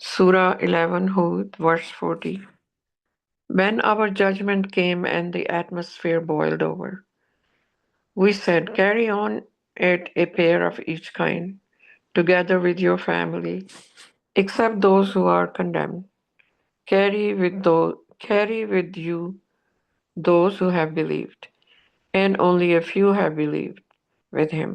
Surah 11 Hud, verse 40. When our judgment came and the atmosphere boiled over, we said, carry on it a pair of each kind, together with your family, except those who are condemned. Carry with you those who have believed, and only a few have believed with him.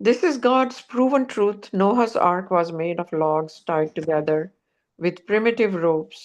This is God's proven truth. Noah's ark was made of logs tied together with primitive ropes.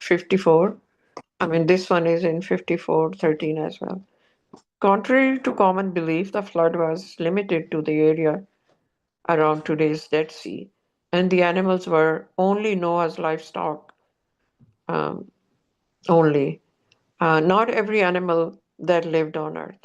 54, I mean this one is in 54:13 as well. Contrary to common belief, the flood was limited to the area around today's Dead Sea, and the animals were only Noah's livestock um, only. Not every animal that lived on earth.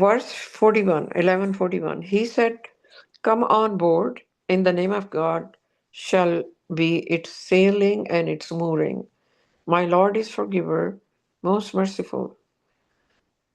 Verse 41, 11:41, he said, come on board, in the name of God shall be its sailing and its mooring. My Lord is forgiver, most merciful.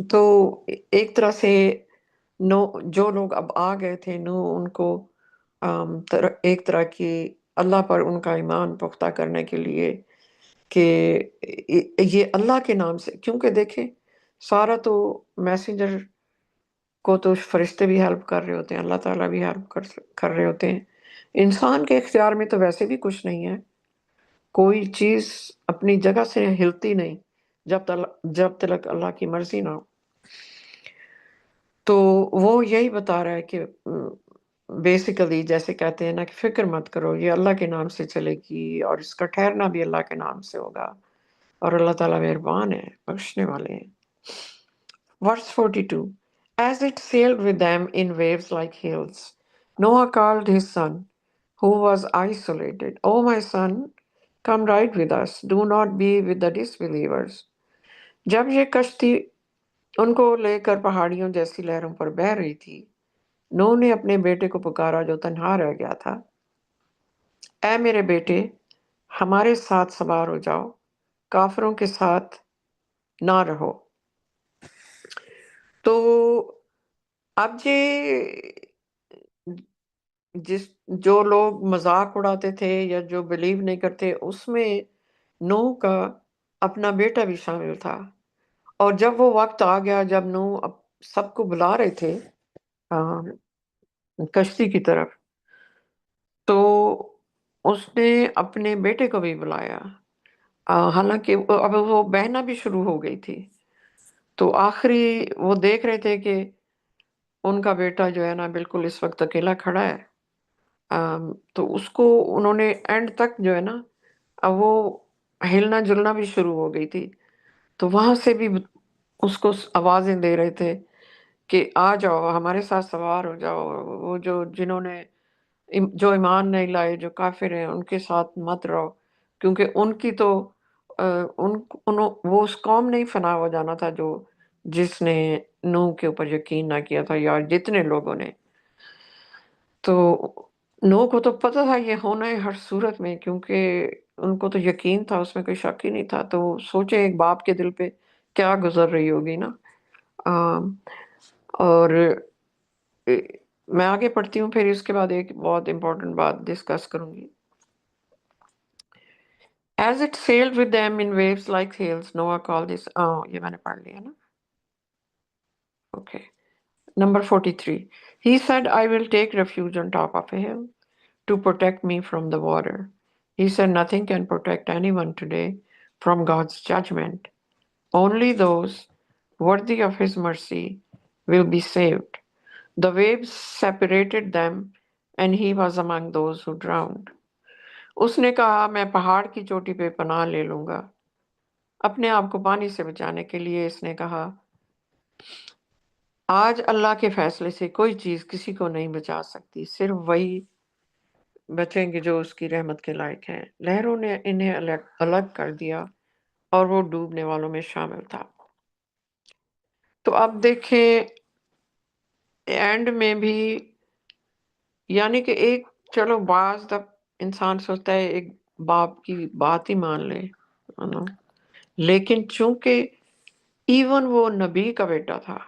تو ایک طرح سے نو جو لوگ اب آ گئے تھے نو ان کو ایک طرح کی اللہ پر ان کا ایمان پختہ کرنے کے لیے کہ یہ اللہ کے نام سے، کیونکہ دیکھیں سارا تو میسنجر کو تو فرشتے بھی ہیلپ کر رہے ہوتے ہیں، اللہ تعالیٰ بھی ہیلپ کر رہے ہوتے ہیں، انسان کے اختیار میں تو ویسے بھی کچھ نہیں ہے، کوئی چیز اپنی جگہ سے ہلتی نہیں جب تک اللہ کی مرضی نہ ہو۔ تو وہ یہی بتا رہا ہے کہ بیسیکلی جیسے کہتے ہیں نا کہ فکر مت کرو، یہ اللہ کے نام سے چلے گی اور اس کا ٹھہرنا بھی اللہ کے نام سے ہوگا، اور اللہ تعالیٰ مہربان ہے، بخشنے والے ہیں۔ Verse 42. As it sailed with them in waves like hills, Noah called his son, who was isolated, "Oh, my son, come ride with us. Do not be with the disbelievers." جب یہ کشتی ان کو لے کر پہاڑیوں جیسی لہروں پر بہہ رہی تھی، نوح نے اپنے بیٹے کو پکارا جو تنہا رہ گیا تھا، اے میرے بیٹے، ہمارے ساتھ سوار ہو جاؤ، کافروں کے ساتھ نہ رہو۔ تو اب جو لوگ مذاق اڑاتے تھے یا جو بلیو نہیں کرتے، اس میں نوح کا اپنا بیٹا بھی شامل تھا، اور جب وہ وقت آ گیا جب نوح سب کو بلا رہے تھے کشتی کی طرف، تو اس نے اپنے بیٹے کو بھی بلایا، حالانکہ اب وہ بہنا بھی شروع ہو گئی تھی، تو آخری وہ دیکھ رہے تھے کہ ان کا بیٹا جو ہے نا بالکل اس وقت اکیلا کھڑا ہے، تو اس کو انہوں نے اینڈ تک جو ہے نا اب وہ ہلنا جلنا بھی شروع ہو گئی تھی، تو وہاں سے بھی اس کو آوازیں دے رہے تھے کہ آ جاؤ ہمارے ساتھ سوار ہو جاؤ، وہ جنہوں نے جو ایمان نہیں لائے، جو کافر ہیں، ان کے ساتھ مت رہو، کیونکہ ان کی تو وہ اس قوم نے ہی فنا ہو جانا تھا جس نے نوح کے اوپر یقین نہ کیا تھا، یا جتنے لوگوں نے۔ تو نوح کو تو پتہ تھا یہ ہونا ہے ہر صورت میں، کیونکہ ان کو تو یقین تھا، اس میں کوئی شک ہی نہیں تھا، تو سوچیں ایک باپ کے دل پہ کیا گزر رہی ہوگی نا۔ اور میں آگے پڑھتی ہوں، پھر اس کے بعد ایک بہت امپورٹنٹ بات ڈسکس کروں گی۔ As it sailed with them in waves like sails, Noah called this. یہ میں نے پڑھ لیا نا۔ Okay. Number 43. He said, "I will take refuge on top of a hill to protect me from the water." He said, "Nothing can protect anyone today from God's judgment. Only those worthy of His mercy will be saved." The waves separated them, and he was among those who drowned. اس نے کہا، میں پہاڑ کی چوٹی پہ پناہ لے لوں گا۔ اپنے آپ کو پانی سے بچانے کے لیے اس نے کہا، آج اللہ کے فیصلے سے کوئی چیز کسی کو نہیں بچا سکتی، صرف وہی بچیں گے جو اس کی رحمت کے لائق ہیں۔ لہروں نے انہیں الگ کر دیا اور وہ ڈوبنے والوں میں شامل تھا۔ تو اب دیکھیں اینڈ میں بھی، یعنی کہ ایک چلو بعض دب انسان سوچتا ہے ایک باپ کی بات ہی مان لے، لیکن چونکہ ایون وہ نبی کا بیٹا تھا،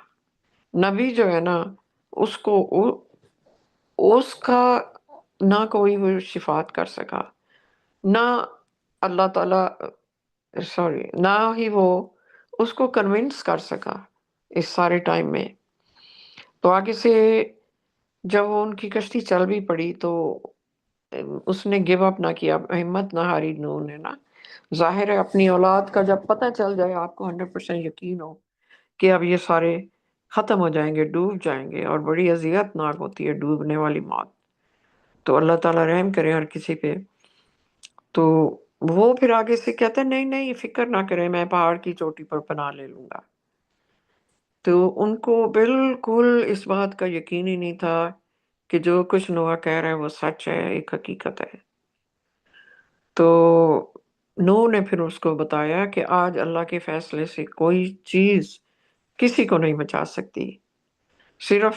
نبی جو ہے نا اس کو اس کا نہ کوئی وہ شفاعت کر سکا، نہ اللہ تعالیٰ نہ ہی وہ اس کو کنونس کر سکا اس سارے ٹائم میں۔ تو آگے سے جب وہ ان کی کشتی چل بھی پڑی تو اس نے گیو اپ نہ کیا، ہمت نہ ہاری نوح نے نا۔ ظاہر ہے اپنی اولاد کا جب پتہ چل جائے، آپ کو 100% یقین ہو کہ اب یہ سارے ختم ہو جائیں گے، ڈوب جائیں گے، اور بڑی اذیت ناک ہوتی ہے ڈوبنے والی موت، تو اللہ تعالیٰ رحم کرے ہر کسی پہ۔ تو وہ پھر آگے سے کہتا ہے، نہیں نہیں فکر نہ کریں، میں پہاڑ کی چوٹی پر پناہ لے لوں گا۔ تو ان کو بالکل اس بات کا یقین ہی نہیں تھا کہ جو کچھ نوح کہہ رہا ہے وہ سچ ہے، ایک حقیقت ہے۔ تو نوح نے پھر اس کو بتایا کہ آج اللہ کے فیصلے سے کوئی چیز کسی کو نہیں بچا سکتی، صرف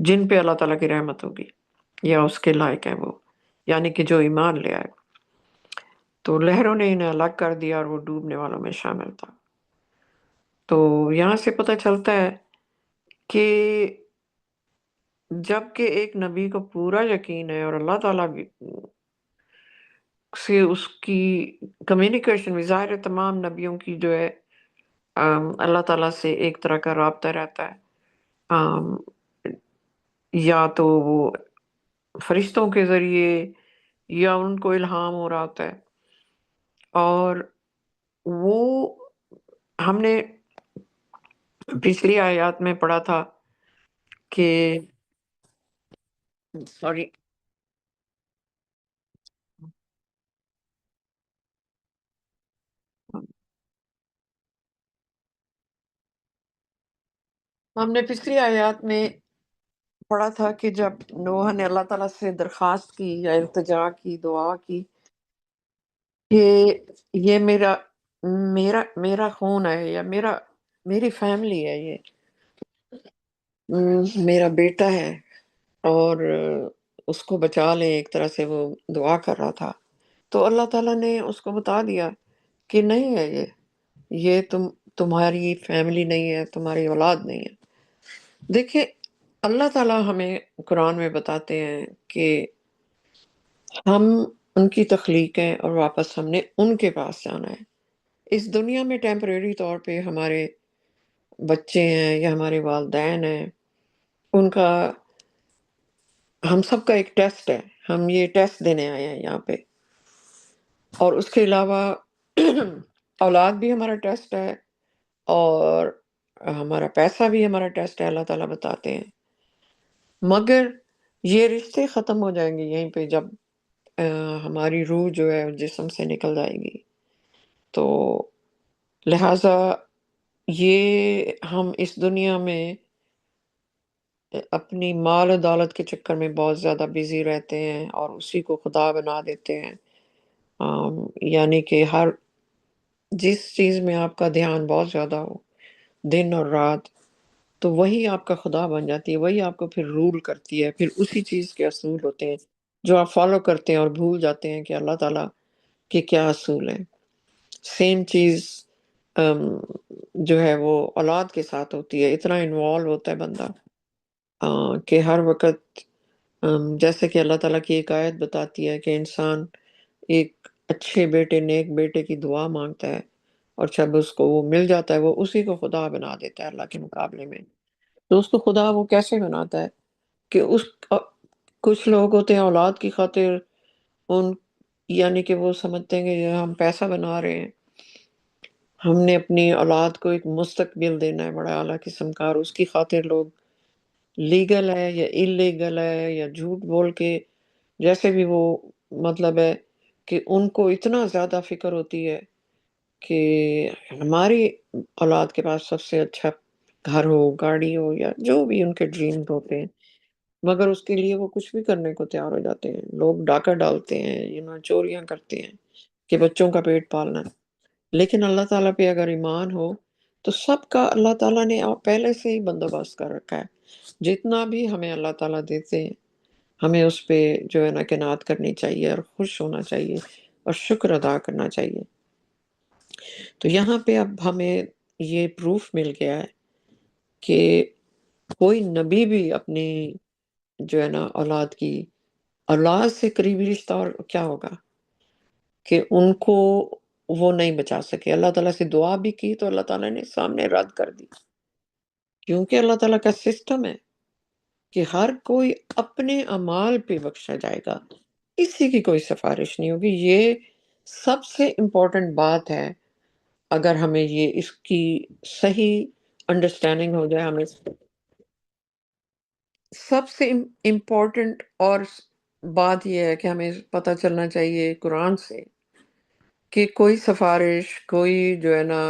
جن پہ اللہ تعالیٰ کی رحمت ہوگی یا اس کے لائق ہے وہ، یعنی کہ جو ایمان لے آئے۔ تو لہروں نے انہیں الگ کر دیا اور وہ ڈوبنے والوں میں شامل تھا۔ تو یہاں سے پتہ چلتا ہے کہ جب کہ ایک نبی کو پورا یقین ہے اور اللہ تعالیٰ بھی سے اس کی کمیونیکیشن بھی ظاہر ہے، تمام نبیوں کی جو ہے اللہ تعالیٰ سے ایک طرح کا رابطہ رہتا ہے، آم، یا تو وہ فرشتوں کے ذریعے یا ان کو الہام ہو رہا ہوتا ہے، اور وہ ہم نے پچھلی آیات میں پڑھا تھا کہ سوری ہم نے پچھلی آیات میں پڑھا تھا کہ جب نوح نے اللہ تعالیٰ سے درخواست کی یا التجا کی، دعا کی کہ یہ میرا خون ہے، یا میری فیملی ہے، یہ میرا بیٹا ہے، اور اس کو بچا لیں، ایک طرح سے وہ دعا کر رہا تھا، تو اللہ تعالیٰ نے اس کو بتا دیا کہ نہیں ہے، یہ تمہاری فیملی نہیں ہے، تمہاری اولاد نہیں ہے۔ دیکھیں، اللہ تعالیٰ ہمیں قرآن میں بتاتے ہیں کہ ہم ان کی تخلیق ہیں اور واپس ہم نے ان کے پاس جانا ہے۔ اس دنیا میں ٹیمپریری طور پہ ہمارے بچے ہیں یا ہمارے والدین ہیں، ان کا ہم سب کا ایک ٹیسٹ ہے، ہم یہ ٹیسٹ دینے آئے ہیں یہاں پہ، اور اس کے علاوہ اولاد بھی ہمارا ٹیسٹ ہے، اور ہمارا پیسہ بھی ہمارا ٹیسٹ ہے، اللہ تعالیٰ بتاتے ہیں۔ مگر یہ رشتے ختم ہو جائیں گے یہیں پہ، جب ہماری روح جو ہے جسم سے نکل جائے گی، تو لہٰذا یہ ہم اس دنیا میں اپنی مال و دولت کے چکر میں بہت زیادہ بزی رہتے ہیں اور اسی کو خدا بنا دیتے ہیں۔ یعنی کہ جس چیز میں آپ کا دھیان بہت زیادہ ہو دن اور رات، تو وہی آپ کا خدا بن جاتی ہے، وہی آپ کو پھر رول کرتی ہے، پھر اسی چیز کے اصول ہوتے ہیں جو آپ فالو کرتے ہیں، اور بھول جاتے ہیں کہ اللہ تعالیٰ کے کیا اصول ہیں۔ سیم چیز ام، جو ہے وہ اولاد کے ساتھ ہوتی ہے، اتنا انوالو ہوتا ہے بندہ کہ ہر وقت جیسے کہ اللہ تعالیٰ کی ایک آیت بتاتی ہے کہ انسان ایک اچھے بیٹے، نیک بیٹے کی دعا مانگتا ہے، اور جب اس کو وہ مل جاتا ہے، وہ اسی کو خدا بنا دیتا ہے اللہ کے مقابلے میں۔ تو اس کو خدا وہ کیسے بناتا ہے کہ کچھ لوگ ہوتے ہیں اولاد کی خاطر، ان یعنی کہ وہ سمجھتے ہیں کہ ہم پیسہ بنا رہے ہیں، ہم نے اپنی اولاد کو ایک مستقبل دینا ہے بڑا اعلیٰ قسم کا، اور اس کی خاطر لوگ لیگل ہے یا انلیگل ہے یا جھوٹ بول کے، جیسے بھی وہ مطلب ہے، کہ ان کو اتنا زیادہ فکر ہوتی ہے کہ ہماری اولاد کے پاس سب سے اچھا گھر ہو، گاڑی ہو، یا جو بھی ان کے ڈریم ہوتے ہیں، مگر اس کے لیے وہ کچھ بھی کرنے کو تیار ہو جاتے ہیں۔ لوگ ڈاکہ ڈالتے ہیں، چوریاں کرتے ہیں کہ بچوں کا پیٹ پالنا ہے۔ لیکن اللہ تعالیٰ پہ اگر ایمان ہو تو سب کا اللہ تعالیٰ نے پہلے سے ہی بندوبست کر رکھا ہے۔ جتنا بھی ہمیں اللہ تعالیٰ دیتے ہیں، ہمیں اس پہ جو ہے نا قناعت کرنی چاہیے، اور خوش ہونا چاہیے، اور شکر ادا کرنا چاہیے۔ تو یہاں پہ اب ہمیں یہ پروف مل گیا ہے کہ کوئی نبی بھی اپنی جو ہے نا اولاد سے قریبی رشتہ اور کیا ہوگا کہ ان کو وہ نہیں بچا سکے۔ اللہ تعالیٰ سے دعا بھی کی تو اللہ تعالیٰ نے سامنے رد کر دی، کیونکہ اللہ تعالیٰ کا سسٹم ہے کہ ہر کوئی اپنے اعمال پہ بخشا جائے گا، کسی کی کوئی سفارش نہیں ہوگی۔ یہ سب سے امپورٹنٹ بات ہے۔ اگر ہمیں اس کی صحیح انڈرسٹینڈنگ ہو جائے، ہمیں سب سے امپورٹنٹ اور بات یہ ہے کہ ہمیں پتہ چلنا چاہیے قرآن سے کہ کوئی سفارش، کوئی جو ہے نا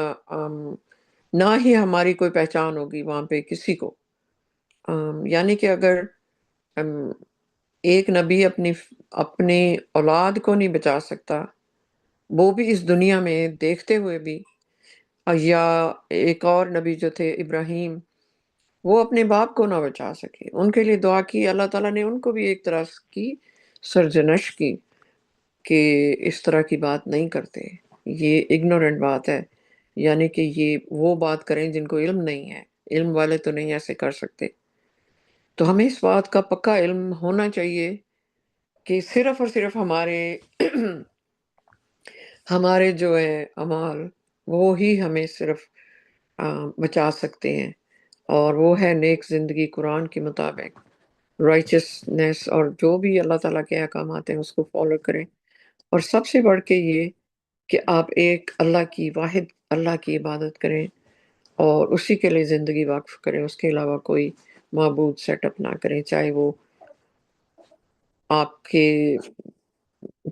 نہ ہی ہماری کوئی پہچان ہوگی وہاں پہ کسی کو۔ یعنی کہ اگر ام، ایک نبی اپنی اولاد کو نہیں بچا سکتا، وہ بھی اس دنیا میں دیکھتے ہوئے بھی، یا ایک اور نبی جو تھے ابراہیم، وہ اپنے باپ کو نہ بچا سکے، ان کے لیے دعا کی، اللہ تعالیٰ نے ان کو بھی ایک طرح کی سرزنش کی کہ اس طرح کی بات نہیں کرتے، یہ اگنورنٹ بات ہے یعنی کہ یہ وہ بات کریں جن کو علم نہیں ہے، علم والے تو نہیں ایسے کر سکتے۔ تو ہمیں اس بات کا پکا علم ہونا چاہیے کہ صرف اور صرف ہمارے ہمارے جو ہے اعمال وہ ہی ہمیں صرف بچا سکتے ہیں، اور وہ ہے نیک زندگی قرآن کے مطابق، رائچسنس، اور جو بھی اللہ تعالیٰ کے احکامات ہیں اس کو فالو کریں، اور سب سے بڑھ کے یہ کہ آپ ایک اللہ کی واحد اللہ کی عبادت کریں اور اسی کے لیے زندگی وقف کریں، اس کے علاوہ کوئی معبود سیٹ اپ نہ کریں، آپ کے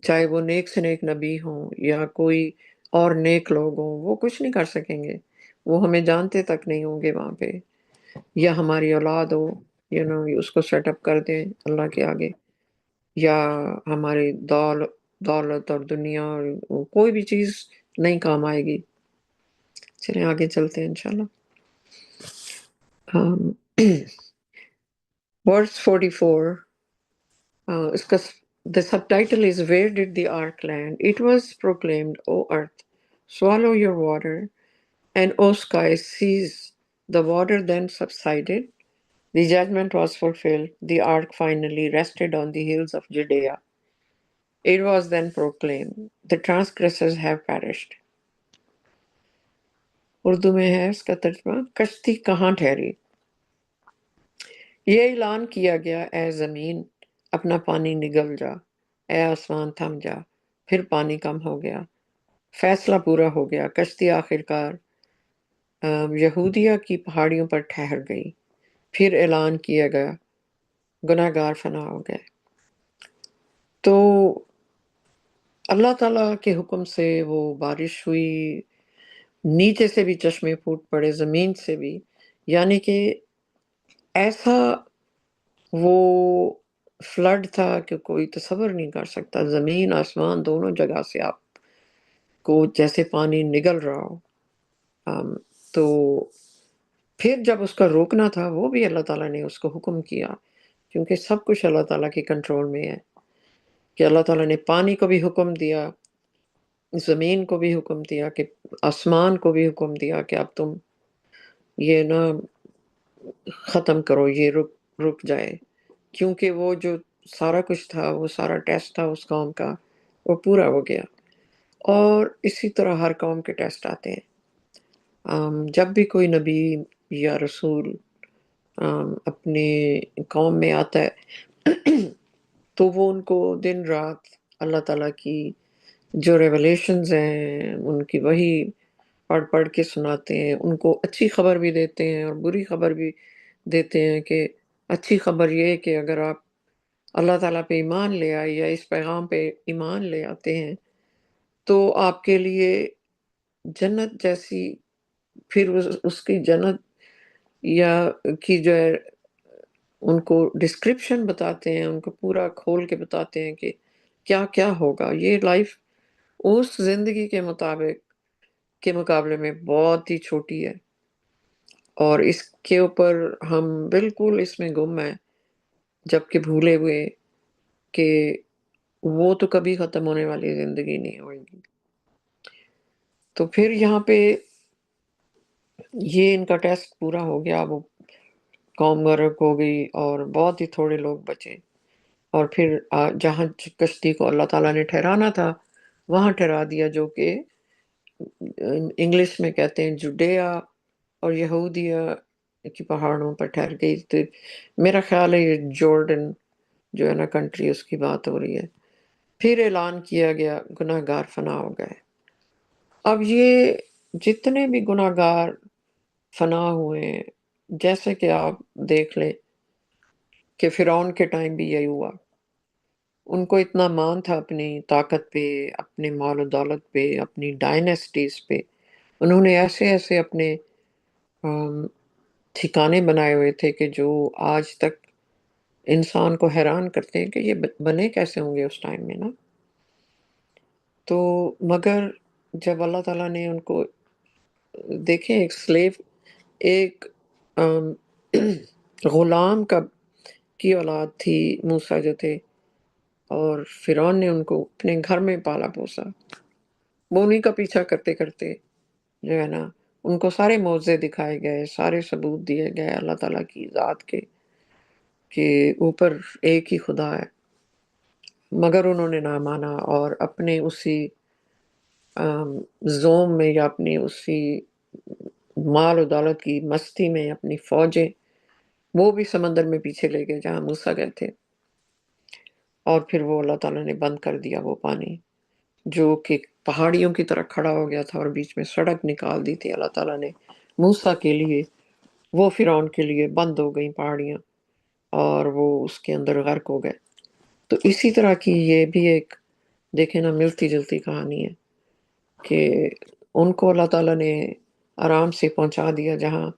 چاہے وہ نیک سے نیک نبی ہوں یا کوئی اور نیک لوگ ہوں، وہ کچھ نہیں کر سکیں گے، وہ ہمیں جانتے تک نہیں ہوں گے وہاں پہ، یا ہماری اولاد ہو اس کو سیٹ اپ کر دیں اللہ کے آگے، یا ہماری دولت اور دنیا اور کوئی بھی چیز نہیں کام آئے گی۔ چلیں آگے چلتے ہیں انشاءاللہ۔ ورس 44، اس کا the subtitle is Where did the ark land? It was proclaimed, O earth, swallow your water, and O sky, cease. The water then subsided. The judgment was fulfilled. The ark finally rested on the hills of Judea. It was then proclaimed, the transgressors have perished. Urdu میں ہے اس کا ترجمہ، کشتی کہاں ٹھہری؟ یہ اعلان کیا گیا، اے زمین اپنا پانی نگل جا، اے آسمان تھم جا، پھر پانی کم ہو گیا، فیصلہ پورا ہو گیا، کشتی آخر کار یہودیہ کی پہاڑیوں پر ٹھہر گئی، پھر اعلان کیا گیا، گناہ گار فنا ہو گئے۔ تو اللہ تعالیٰ کے حکم سے وہ بارش ہوئی، نیچے سے بھی چشمے پھوٹ پڑے، زمین سے بھی، یعنی کہ ایسا وہ فلڈ تھا کہ کوئی تصور نہیں کر سکتا، زمین آسمان دونوں جگہ سے آپ کو جیسے پانی نگل رہا ہو۔ تو پھر جب اس کا روکنا تھا، وہ بھی اللہ تعالیٰ نے اس کو حکم کیا، کیونکہ سب کچھ اللہ تعالیٰ کے کنٹرول میں ہے، کہ اللہ تعالیٰ نے پانی کو بھی حکم دیا، زمین کو بھی حکم دیا، کہ آسمان کو بھی حکم دیا کہ اب تم یہ نہ ختم کرو، یہ رک جائے، کیونکہ وہ جو سارا کچھ تھا، وہ سارا ٹیسٹ تھا اس قوم کا، وہ پورا ہو گیا۔ اور اسی طرح ہر قوم کے ٹیسٹ آتے ہیں۔ جب بھی کوئی نبی یا رسول اپنے قوم میں آتا ہے تو وہ ان کو دن رات اللہ تعالیٰ کی جو ریولیشنز ہیں ان کی وہی پڑھ کے سناتے ہیں، ان کو اچھی خبر بھی دیتے ہیں اور بری خبر بھی دیتے ہیں، کہ اچھی خبر یہ ہے کہ اگر آپ اللہ تعالیٰ پہ ایمان لے آئے یا اس پیغام پہ ایمان لے آتے ہیں تو آپ کے لیے جنت جیسی، پھر اس کی جنت یا کی جو ہے ان کو ڈسکرپشن بتاتے ہیں، ان کو پورا کھول کے بتاتے ہیں کہ کیا کیا ہوگا۔ یہ لائف اس زندگی کے مطابق کے مقابلے میں بہت ہی چھوٹی ہے، اور اس کے اوپر ہم بالکل اس میں گم ہیں، جبکہ بھولے ہوئے کہ وہ تو کبھی ختم ہونے والی زندگی نہیں ہوئے گی۔ تو پھر یہاں پہ یہ ان کا ٹیسٹ پورا ہو گیا، وہ قوم غرق ہو گئی اور بہت ہی تھوڑے لوگ بچے، اور پھر جہاں کشتی کو اللہ تعالیٰ نے ٹھہرانا تھا وہاں ٹھہرا دیا، جو کہ انگلش میں کہتے ہیں جوڈیا اور یہودیہ کی پہاڑوں پر ٹھہر گئی۔ تو میرا خیال ہے یہ جورڈن جو ہے نا کنٹری، اس کی بات ہو رہی ہے۔ پھر اعلان کیا گیا، گناہ گار فنا ہو گئے۔ اب یہ جتنے بھی گناہ گار فنا ہوئے ہیں، جیسے کہ آپ دیکھ لیں کہ فرعون کے ٹائم بھی یہی ہوا، ان کو اتنا مان تھا اپنی طاقت پہ، اپنے مال و دولت پہ، اپنی ڈائنیسٹیز پہ، انہوں نے ایسے ایسے اپنے ٹھکانے بنائے ہوئے تھے کہ جو آج تک انسان کو حیران کرتے ہیں کہ یہ بنے کیسے ہوں گے اس ٹائم میں نا۔ تو مگر جب اللہ تعالیٰ نے ان کو، دیکھیں ایک سلیو، ایک غلام کی اولاد تھی موسیٰ جو تھے، اور فرعون نے ان کو اپنے گھر میں پالا پوسا، وہ انہیں کا پیچھا کرتے کرتے جو ہے نا ان کو سارے موضوع دکھائے گئے، سارے ثبوت دیے گئے اللہ تعالیٰ کی ذات کے کہ اوپر ایک ہی خدا ہے، مگر انہوں نے نہ مانا اور اپنے اسی زوم میں یا اپنی اسی مال و دولت کی مستی میں اپنی فوجیں وہ بھی سمندر میں پیچھے لے گئے جہاں موسیٰ گئے تھے، اور پھر وہ اللہ تعالیٰ نے بند کر دیا وہ پانی جو کہ پہاڑیوں کی طرح کھڑا ہو گیا تھا، اور بیچ میں سڑک نکال دی تھی اللہ تعالیٰ نے موسیٰ کے لیے، وہ فرعون کے لیے بند ہو گئی پہاڑیاں اور وہ اس کے اندر غرق ہو گئے۔ تو اسی طرح کی یہ بھی ایک دیکھیں نا ملتی جلتی کہانی ہے کہ ان کو اللہ تعالیٰ نے آرام سے پہنچا دیا جہاں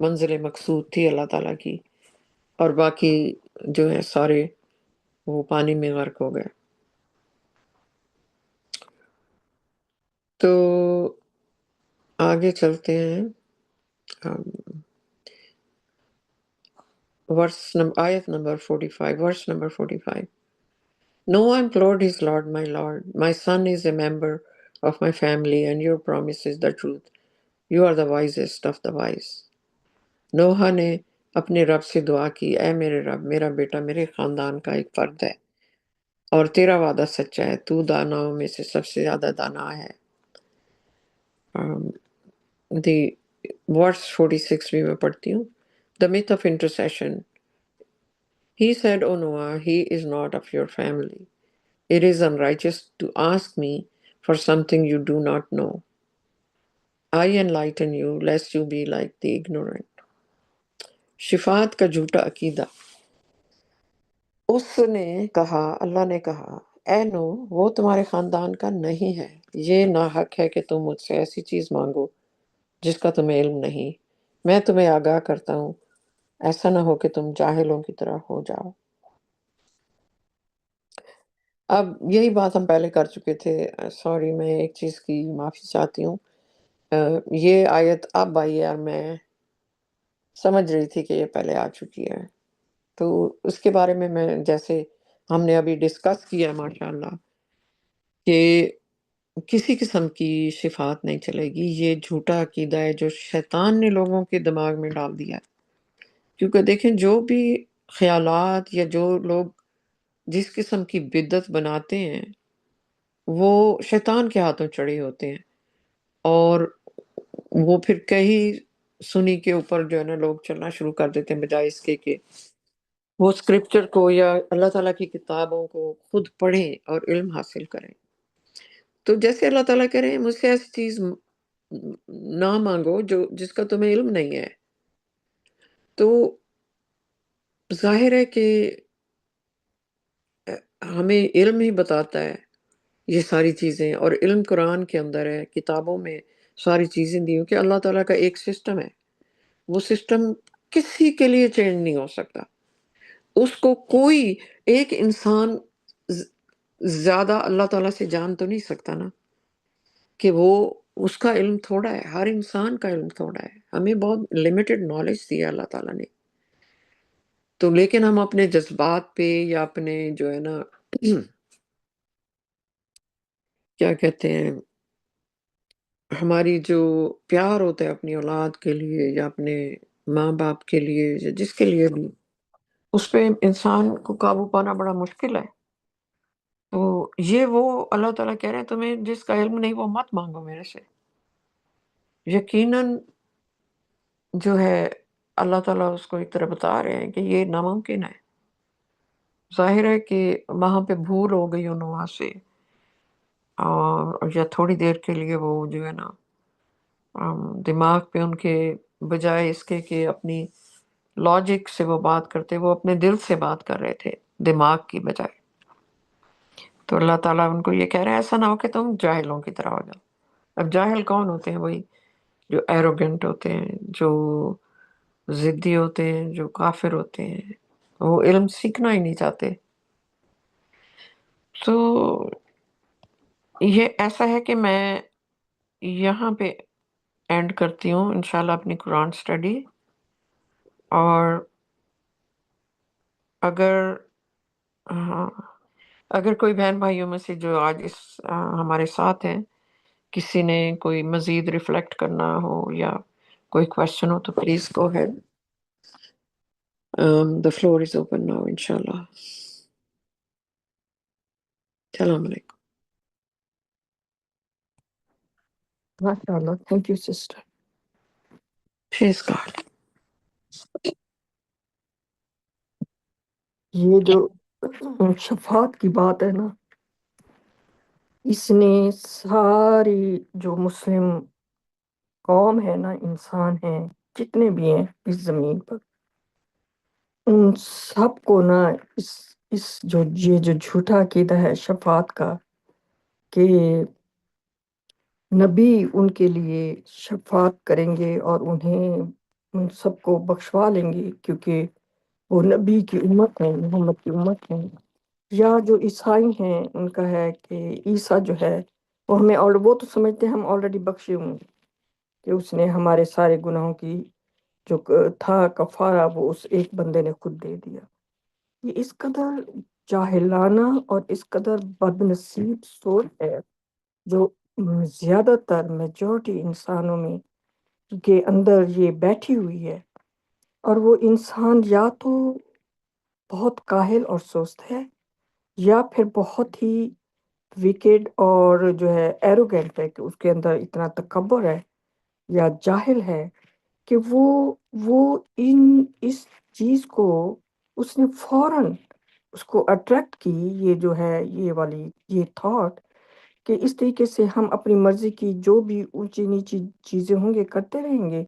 منزل مقصود تھی اللہ تعالیٰ کی، اور باقی جو ہے سارے وہ پانی میں غرق ہو گئے۔ تو آگے چلتے ہیں، آیت number 45، verse number 45۔ No one implored his Lord, my Lord. My son is a member of my family, and your promise is the truth. You are the wisest of the wise. نوح نے اپنے رب سے دعا کی، اے میرے رب، میرا بیٹا میرے خاندان کا ایک فرد ہے اور تیرا وعدہ سچا ہے، تو داناؤں میں سے سب سے زیادہ دانا ہے۔ دی ورس 46 بھی میں پڑھتی ہوں۔ The myth of intercession. He said, O Noah, he is not of your family. It is unrighteous to ask me for something you do not know. I enlighten you, lest you be like the ignorant. شفاعت کا جھوٹا عقیدہ۔ اس نے کہا، اللہ نے کہا، اے نو، وہ تمہارے خاندان کا نہیں ہے، یہ ناحق ہے کہ تم مجھ سے ایسی چیز مانگو جس کا تمہیں علم نہیں، میں تمہیں آگاہ کرتا ہوں، ایسا نہ ہو کہ تم جاہلوں کی طرح ہو جاؤ۔ اب یہی بات ہم پہلے کر چکے تھے، سوری میں ایک چیز کی معافی چاہتی ہوں، یہ آیت اب آئی ہے اور میں سمجھ رہی تھی کہ یہ پہلے آ چکی ہے، تو اس کے بارے میں جیسے ہم نے ابھی ڈسکس کیا ماشاءاللہ کہ کسی قسم کی شفاعت نہیں چلے گی، یہ جھوٹا عقیدہ ہے جو شیطان نے لوگوں کے دماغ میں ڈال دیا ہے۔ کیونکہ دیکھیں جو بھی خیالات یا جو لوگ جس قسم کی بدعت بناتے ہیں وہ شیطان کے ہاتھوں چڑھے ہوتے ہیں، اور وہ پھر کئی سنی کے اوپر جو ہے نا لوگ چلنا شروع کر دیتے ہیں، بجائے اس کے کہ وہ اسکرپچر کو یا اللہ تعالیٰ کی کتابوں کو خود پڑھیں اور علم حاصل کریں۔ تو جیسے اللہ تعالیٰ کہہ رہے ہیں مجھ سے ایسی چیز نہ مانگو جو جس کا تمہیں علم نہیں ہے، تو ظاہر ہے کہ ہمیں علم ہی بتاتا ہے یہ ساری چیزیں، اور علم قرآن کے اندر ہے، کتابوں میں ساری چیزیں دی ہوں کہ اللہ تعالیٰ کا ایک سسٹم ہے، وہ سسٹم کسی کے لیے چینج نہیں ہو سکتا، اس کو کوئی ایک انسان زیادہ اللہ تعالیٰ سے جان تو نہیں سکتا نا، کہ وہ اس کا علم تھوڑا ہے، ہر انسان کا علم تھوڑا ہے، ہمیں بہت لمیٹڈ نالج دی ہے اللہ تعالیٰ نے، تو لیکن ہم اپنے جذبات پہ یا اپنے جو ہے نا کیا کہتے ہیں، ہماری جو پیار ہوتا ہے اپنی اولاد کے لیے یا اپنے ماں باپ کے لیے یا جس کے لیے بھی، اس پہ انسان کو قابو پانا بڑا مشکل ہے۔ تو یہ وہ اللہ تعالیٰ کہہ رہے ہیں تمہیں جس کا علم نہیں وہ مت مانگو میرے سے۔ یقیناً جو ہے اللہ تعالیٰ اس کو ایک طرح بتا رہے ہیں کہ یہ ناممکن ہے۔ ظاہر ہے کہ وہاں پہ بھول ہو گئی انہوں وہاں سے، اور یا تھوڑی دیر کے لیے وہ جو ہے نا دماغ پہ ان کے بجائے اس کے کہ اپنی لاجک سے وہ بات کرتے، وہ اپنے دل سے بات کر رہے تھے دماغ کی بجائے۔ تو اللہ تعالیٰ ان کو یہ کہہ رہے ہیں ایسا نہ ہو کہ تم جاہلوں کی طرح ہو جاؤ۔ اب جاہل کون ہوتے ہیں؟ وہی جو ایروگنٹ ہوتے ہیں، جو ضدی ہوتے ہیں، جو کافر ہوتے ہیں، وہ علم سیکھنا ہی نہیں چاہتے۔ تو یہ ایسا ہے کہ میں یہاں پہ اینڈ کرتی ہوں انشاءاللہ اپنی قرآن سٹڈی، اور اگر ہاں، اگر کوئی بہن بھائیوں میں سے جو آج اس ہمارے ساتھ ہیں کسی نے کوئی مزید ریفلیکٹ کرنا ہو یا کوئی کوشچن ہو تو please go ahead. The floor is open now, inshallah. Assalamu alaikum. MashaAllah. Thank you, sister. Praise God. یہ جو شفاعت کی بات ہے نا، اس نے ساری جو مسلم قوم ہے نا، انسان ہیں جتنے بھی ہیں اس زمین پر، ان سب کو نا اس یہ جو جھوٹا عقیدہ ہے شفاعت کا کہ نبی ان کے لیے شفاعت کریں گے اور انہیں ان سب کو بخشوا لیں گے کیونکہ وہ نبی کی امت ہے، محمد کی امت ہے. یا جو عیسائی ہیں ان کا ہے کہ عیسیٰ جو ہے وہ ہمیں، اور وہ تو سمجھتے ہیں ہم آلریڈی بخشے ہوں گے کہ اس نے ہمارے سارے گناہوں کی جو تھا کفارہ وہ اس ایک بندے نے خود دے دیا. یہ اس قدر جاہلانہ اور اس قدر بد نصیب سوچ ہے جو زیادہ تر میجورٹی انسانوں میں کے اندر یہ بیٹھی ہوئی ہے. اور وہ انسان یا تو بہت کاہل اور سست ہے یا پھر بہت ہی وکڈ اور جو ہے ایروگینٹ ہے کہ اس کے اندر اتنا تکبر ہے یا جاہل ہے کہ وہ اس چیز کو اس نے فوراً اس کو اٹریکٹ کی، یہ جو ہے یہ تھاٹ کہ اس طریقے سے ہم اپنی مرضی کی جو بھی اونچی نیچی چیزیں ہوں گے کرتے رہیں گے،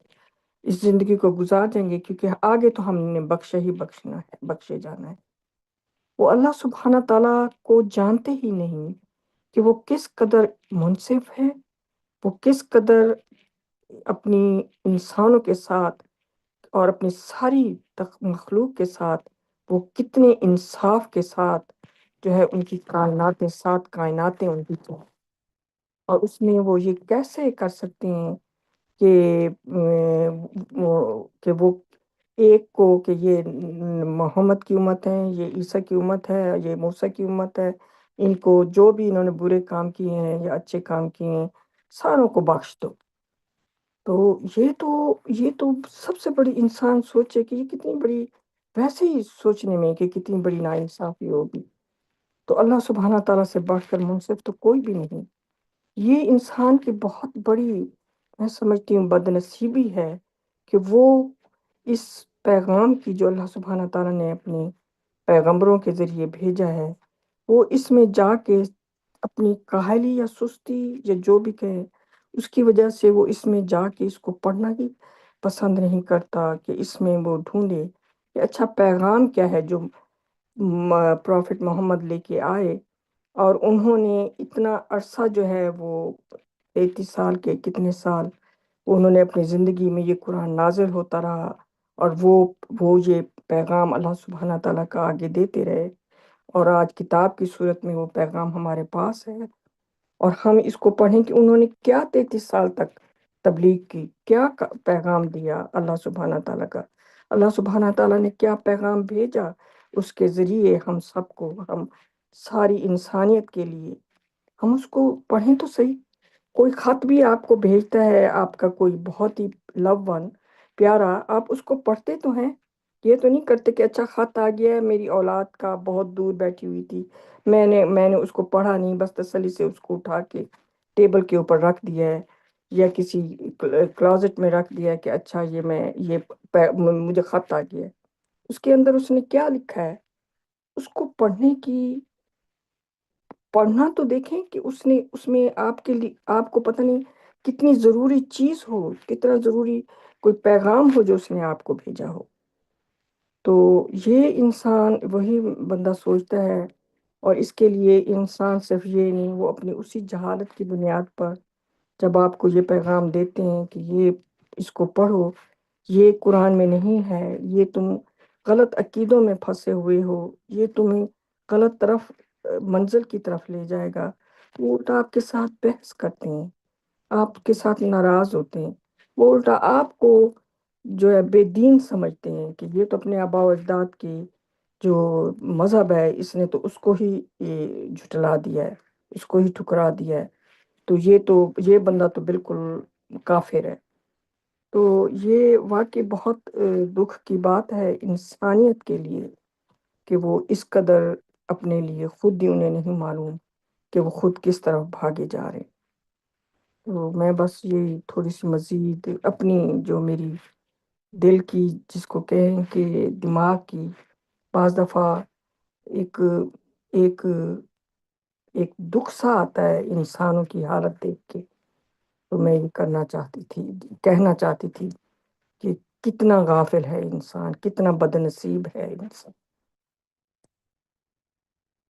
اس زندگی کو گزار دیں گے کیونکہ آگے تو ہم نے بخشنا ہے، بخشے جانا ہے. وہ اللہ سبحانہ تعالیٰ کو جانتے ہی نہیں کہ وہ کس قدر منصف ہے، وہ کس قدر اپنی انسانوں کے ساتھ اور اپنی ساری مخلوق کے ساتھ وہ کتنے انصاف کے ساتھ جو ہے ان کی سات کائناتیں ان کی ہیں. اور اس میں وہ یہ کیسے کر سکتے ہیں کہ وہ ایک کو کہ یہ محمد کی امت ہے، یہ عیسیٰ کی امت ہے، یہ موسیٰ کی امت ہے، ان کو جو بھی انہوں نے برے کام کیے ہیں یا اچھے کام کیے ہیں ساروں کو بخش دو. تو یہ تو سب سے بڑی انسان سوچے کہ یہ کتنی بڑی، ویسے ہی سوچنے میں کہ کتنی بڑی ناانصافی ہوگی. تو اللہ سبحانہ تعالیٰ سے بڑھ کر منصف تو کوئی بھی نہیں. یہ انسان کی بہت بڑی میں سمجھتی ہوں بد نصیبی ہے کہ وہ اس پیغام کی جو اللہ سبحانہ تعالیٰ نے اپنے پیغمبروں کے ذریعے بھیجا ہے، وہ اس میں جا کے اپنی کاہلی یا سستی یا جو بھی کہیں اس کی وجہ سے وہ اس میں جا کے اس کو پڑھنا ہی پسند نہیں کرتا کہ اس میں وہ ڈھونڈے کہ اچھا پیغام کیا ہے جو پروفٹ محمد لے کے آئے. اور انہوں نے اتنا عرصہ جو ہے وہ 33 سال کے کتنے سال انہوں نے اپنی زندگی میں یہ قرآن نازل ہوتا رہا اور وہ یہ پیغام اللہ سبحانہ تعالیٰ کا آگے دیتے رہے. اور آج کتاب کی صورت میں وہ پیغام ہمارے پاس ہے اور ہم اس کو پڑھیں کہ انہوں نے کیا 33 سال تک تبلیغ کی، کیا پیغام دیا اللہ سبحانہ تعالیٰ کا. اللہ سبحانہ تعالیٰ نے کیا پیغام بھیجا اس کے ذریعے ہم سب کو، ہم ساری انسانیت کے لیے. ہم اس کو پڑھیں تو صحیح. کوئی خط بھی آپ کو بھیجتا ہے آپ کا کوئی بہت ہی لو ون پیارا، آپ اس کو پڑھتے تو ہیں. یہ تو نہیں کرتے کہ اچھا خط آ گیا ہے میری اولاد کا بہت دور بیٹھی ہوئی تھی، میں نے اس کو پڑھا نہیں، بس تسلی سے اس کو اٹھا کے ٹیبل کے اوپر رکھ دیا ہے یا کسی کلازٹ میں رکھ دیا ہے کہ اچھا مجھے خط آ گیا ہے. اس کے اندر اس نے کیا لکھا ہے اس کو پڑھنا تو دیکھیں کہ اس میں آپ کے لیے آپ کو پتہ نہیں کتنی ضروری چیز ہو، کتنا ضروری کوئی پیغام ہو جو اس نے آپ کو بھیجا ہو. تو یہ انسان وہی بندہ سوچتا ہے. اور اس کے لیے انسان صرف یہ نہیں، وہ اپنی اسی جہالت کی بنیاد پر جب آپ کو یہ پیغام دیتے ہیں کہ یہ اس کو پڑھو، یہ قرآن میں نہیں ہے، یہ تم غلط عقیدوں میں پھنسے ہوئے ہو، یہ تمہیں غلط منزل کی طرف لے جائے گا، وہ الٹا آپ کے ساتھ بحث کرتے ہیں، آپ کے ساتھ ناراض ہوتے ہیں. وہ الٹا آپ کو جو ہے بے دین سمجھتے ہیں کہ یہ تو اپنے آباء و اجداد کی جو مذہب ہے اس نے تو اس کو ہی جھٹلا دیا ہے، اس کو ہی ٹھکرا دیا ہے. تو یہ بندہ تو بالکل کافر ہے۔ تو یہ واقعی بہت دکھ کی بات ہے انسانیت کے لیے کہ وہ اس قدر اپنے لیے خود ہی انہیں نہیں معلوم کہ وہ خود کس طرف بھاگے جا رہے ہیں۔ تو میں بس یہی تھوڑی سی مزید اپنی جو میری دل کی، جس کو کہیں کہ دماغ کی، بعض دفعہ ایک ایک ایک دکھ سا آتا ہے انسانوں کی حالت دیکھ کے، تو میں یہ کہنا چاہتی تھی کہ کتنا غافل ہے انسان، کتنا بد نصیب ہے انسان۔